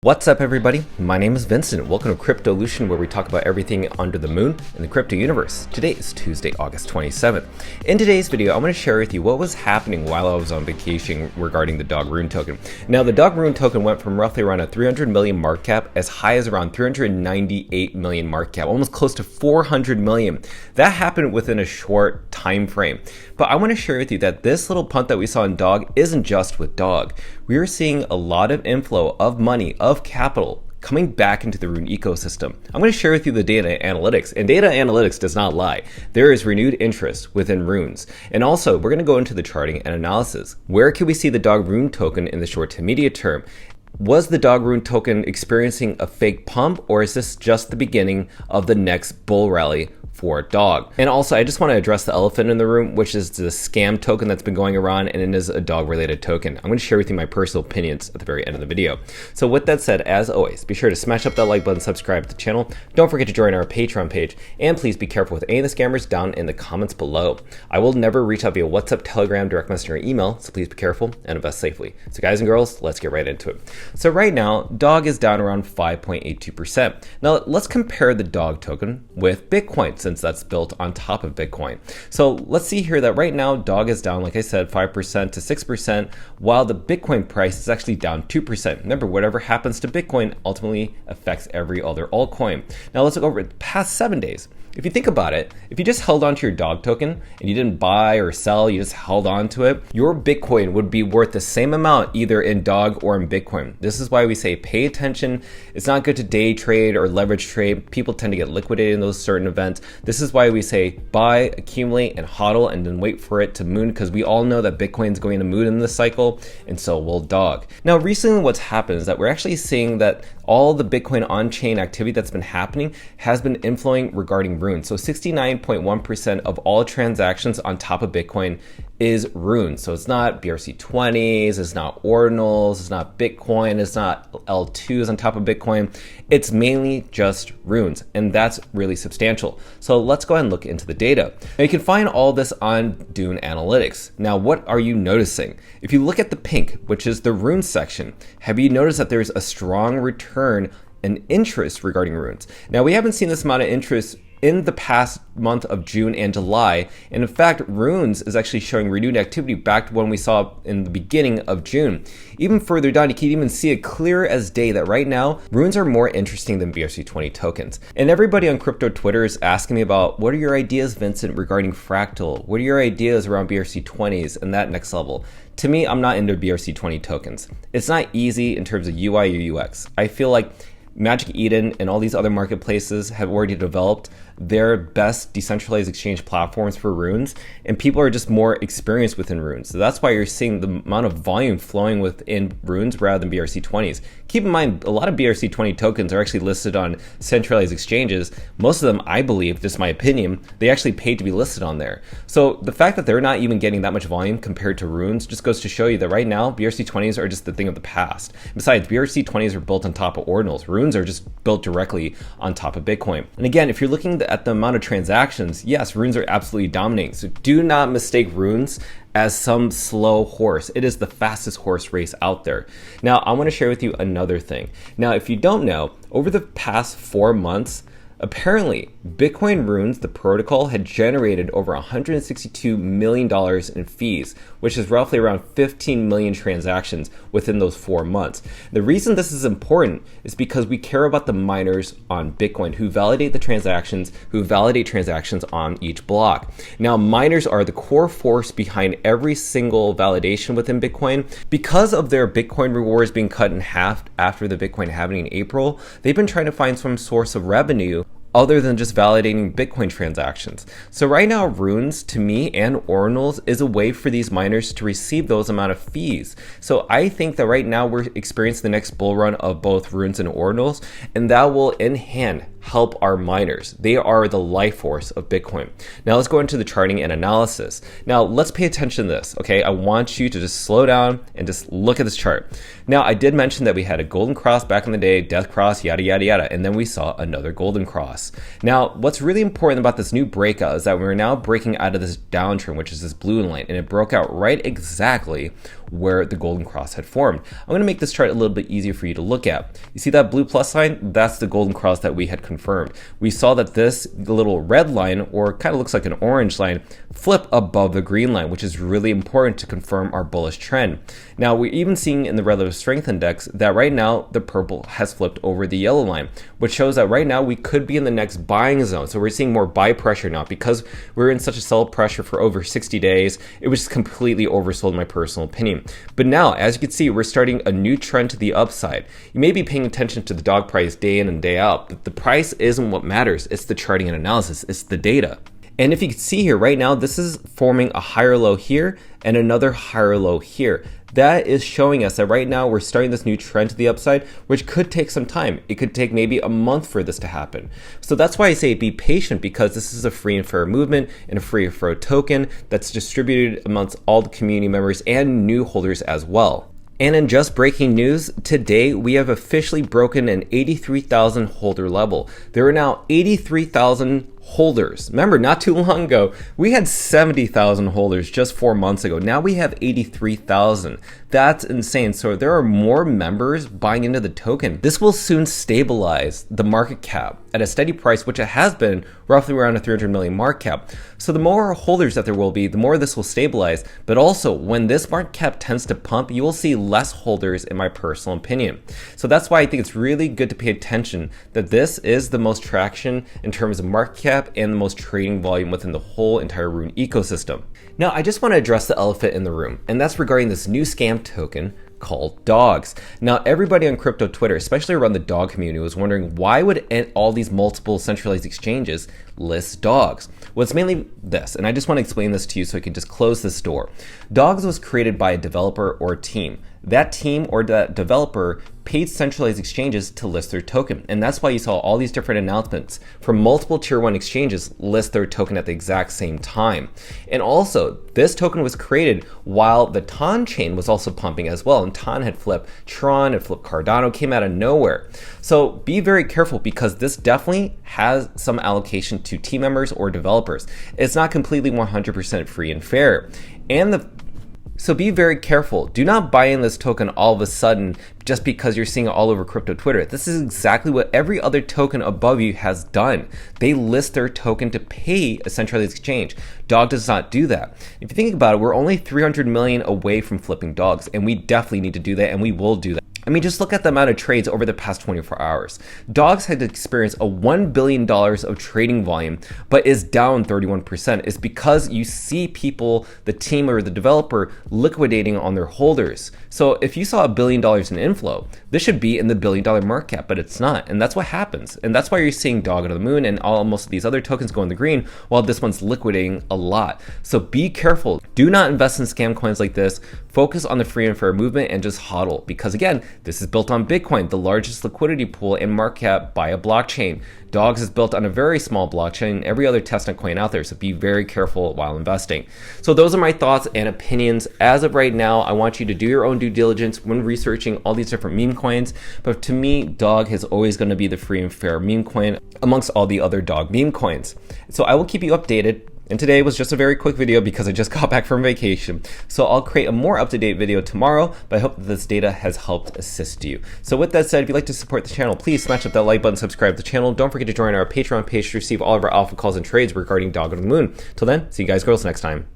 What's up, everybody? My name is Vincent. Welcome to Cryptolution, where we talk about everything under the moon in the crypto universe. Today is Tuesday, August 27th. In today's video, I'm going to share with you what was happening while I was on vacation regarding the Doge Rune token. Now, the Doge Rune token went from roughly around a 300 million market cap as high as around 398 million market cap, almost close to 400 million. That happened within a short time frame. But I want to share with you that this little punt that we saw in Doge isn't just with Doge. We are seeing a lot of inflow of money, of capital, coming back into the Rune ecosystem. I'm going to share with you the data analytics, and data analytics does not lie. There is renewed interest within runes. And also, we're going to go into the charting and analysis. Where can we see the Doge Rune token in the short to immediate term? Was the Doge Rune token experiencing a fake pump, or is this just the beginning of the next bull rally for Doge? And also, I just want to address the elephant in the room, which is the scam token that's been going around, and it is a Doge related token. I'm going to share with you my personal opinions at the very end of the video. So with that said, as always, be sure to smash up that like button, subscribe to the channel. Don't forget to join our Patreon page, and please be careful with any of the scammers down in the comments below. I will never reach out via WhatsApp, Telegram, direct message, or email, so please be careful and invest safely. So guys and girls, let's get right into it. So right now, Doge is down around 5.82%. Now let's compare the Doge token with Bitcoin, since that's built on top of Bitcoin. So let's see here that right now Doge is down, like I said, 5% to 6%, while the Bitcoin price is actually down 2%. Remember, whatever happens to Bitcoin ultimately affects every other altcoin. Now let's look over the past 7 days. If you think about it, if you just held on to your Doge token and you didn't buy or sell, you just held on to it, your Bitcoin would be worth the same amount either in Doge or in Bitcoin. This is why we say pay attention. It's not good to day trade or leverage trade. People tend to get liquidated in those certain events. This is why we say buy, accumulate, and hodl, and then wait for it to moon, because we all know that Bitcoin's going to moon in this cycle, and so will Doge. Now, recently what's happened is that we're actually seeing that all the Bitcoin on-chain activity that's been happening has been inflowing regarding runes. So 69.1% of all transactions on top of Bitcoin is runes. So it's not BRC20s, it's not Ordinals, it's not Bitcoin, it's not L2s on top of Bitcoin. It's mainly just runes, and that's really substantial. So let's go ahead and look into the data. Now you can find all this on Dune Analytics. Now, what are you noticing? If you look at the pink, which is the rune section, have you noticed that there's a strong return and interest regarding runes? Now, we haven't seen this amount of interest in the past month of June and July. And in fact, runes is actually showing renewed activity back to when we saw in the beginning of June. Even further down, you can even see it clear as day that right now, runes are more interesting than BRC20 tokens. And everybody on crypto Twitter is asking me about, what are your ideas, Vincent, regarding Fractal? What are your ideas around BRC20s and that next level? To me, I'm not into BRC20 tokens. It's not easy in terms of UI or UX. I feel like Magic Eden and all these other marketplaces have already developed their best decentralized exchange platforms for runes, and people are just more experienced within runes. So that's why you're seeing the amount of volume flowing within runes rather than BRC20s. Keep in mind, a lot of BRC20 tokens are actually listed on centralized exchanges. Most of them, I believe, just my opinion, they actually paid to be listed on there. So the fact that they're not even getting that much volume compared to runes just goes to show you that right now, BRC20s are just the thing of the past. Besides, BRC20s are built on top of Ordinals. Runes are just built directly on top of Bitcoin. And again, if you're looking at the amount of transactions, yes, runes are absolutely dominating. So do not mistake runes as some slow horse. It is the fastest horse race out there. Now, I want to share with you another thing. Now, if you don't know, over the past 4 months, apparently, Bitcoin Runes, the protocol, had generated over $162 million in fees, which is roughly around 15 million transactions within those 4 months. The reason this is important is because we care about the miners on Bitcoin who validate the transactions, who validate transactions on each block. Now, miners are the core force behind every single validation within Bitcoin. Because of their Bitcoin rewards being cut in half after the Bitcoin halving in April, they've been trying to find some source of revenue other than just validating Bitcoin transactions. So right now, runes, to me, and Ordinals is a way for these miners to receive those amount of fees. So I think that right now we're experiencing the next bull run of both runes and Ordinals, and that will in hand help our miners. They are the life force of Bitcoin. Now let's go into the charting and analysis. Now let's pay attention to this, okay? I want you to just slow down and just look at this chart. Now I did mention that we had a golden cross back in the day, death cross, yada, yada, yada, and then we saw another golden cross. Universe. Now, what's really important about this new breakout is that we're now breaking out of this downtrend, which is this blue line, and it broke out right exactly where the golden cross had formed. I'm going to make this chart a little bit easier for you to look at. You see that blue plus line? That's the golden cross that we had confirmed. We saw that this little red line, or kind of looks like an orange line, flip above the green line, which is really important to confirm our bullish trend. Now, we're even seeing in the relative strength index that right now the purple has flipped over the yellow line, which shows that right now we could be in the next buying zone. So we're seeing more buy pressure now because we're in such a sell pressure for over 60 days. It was completely oversold in my personal opinion. But now, as you can see, we're starting a new trend to the upside. You may be paying attention to the dog price day in and day out, but the price isn't what matters. It's the charting and analysis. It's the data. And if you can see here right now, this is forming a higher low here and another higher low here. That is showing us that right now we're starting this new trend to the upside, which could take some time. It could take maybe a month for this to happen. So that's why I say be patient, because this is a free and fair movement and a free and fair token that's distributed amongst all the community members and new holders as well. And in just breaking news, today we have officially broken an 83,000 holder level. There are now 83,000 holders. Remember, not too long ago, we had 70,000 holders just 4 months ago. Now we have 83,000. That's insane. So there are more members buying into the token. This will soon stabilize the market cap at a steady price, which it has been roughly around a 300 million market cap. So the more holders that there will be, the more this will stabilize. But also, when this market cap tends to pump, you will see less holders, in my personal opinion. So that's why I think it's really good to pay attention that this is the most traction in terms of market cap and the most trading volume within the whole entire Rune ecosystem. Now, I just want to address the elephant in the room, and that's regarding this new scam token called Dogs. Now, everybody on crypto Twitter, especially around the dog community, was wondering why would all these multiple centralized exchanges list Dogs? Well, it's mainly this, and I just want to explain this to you so I can just close this door. Dogs was created by a developer or a team. That team or that developer paid centralized exchanges to list their token. And that's why you saw all these different announcements from multiple tier 1 exchanges list their token at the exact same time. And also, this token was created while the TON chain was also pumping as well. And TON had flipped Tron, had flipped Cardano, came out of nowhere. So be very careful, because this definitely has some allocation to team members or developers. It's not completely 100% free and fair. So be very careful. Do not buy in this token all of a sudden just because you're seeing it all over crypto Twitter. This is exactly what every other token above you has done. They list their token to pay a centralized exchange. Dog does not do that. If you think about it, we're only 300 million away from flipping Dogs, and we definitely need to do that, and we will do that. I mean, just look at the amount of trades over the past 24 hours. Dogs had experienced a $1 billion of trading volume, but is down 31%. It's because you see people, the team or the developer, liquidating on their holders. So if you saw $1 billion in inflow, this should be in the $1 billion market cap, but it's not. And that's what happens. And that's why you're seeing Dog on the moon and most of these other tokens go in the green, while this one's liquidating a lot. So be careful. Do not invest in scam coins like this. Focus on the free and fair movement and just hodl, because again, this is built on Bitcoin, the largest liquidity pool and market cap by a blockchain. Dogs is built on a very small blockchain, every other testnet coin out there, so be very careful while investing. So those are my thoughts and opinions. As of right now, I want you to do your own due diligence when researching all these different meme coins, but to me, Dog is always going to be the free and fair meme coin amongst all the other dog meme coins. So I will keep you updated. And today was just a very quick video because I just got back from vacation. So I'll create a more up-to-date video tomorrow, but I hope that this data has helped assist you. So with that said, if you'd like to support the channel, please smash up that like button, subscribe to the channel. Don't forget to join our Patreon page to receive all of our alpha calls and trades regarding Dog on the Moon. Till then, see you guys girls next time.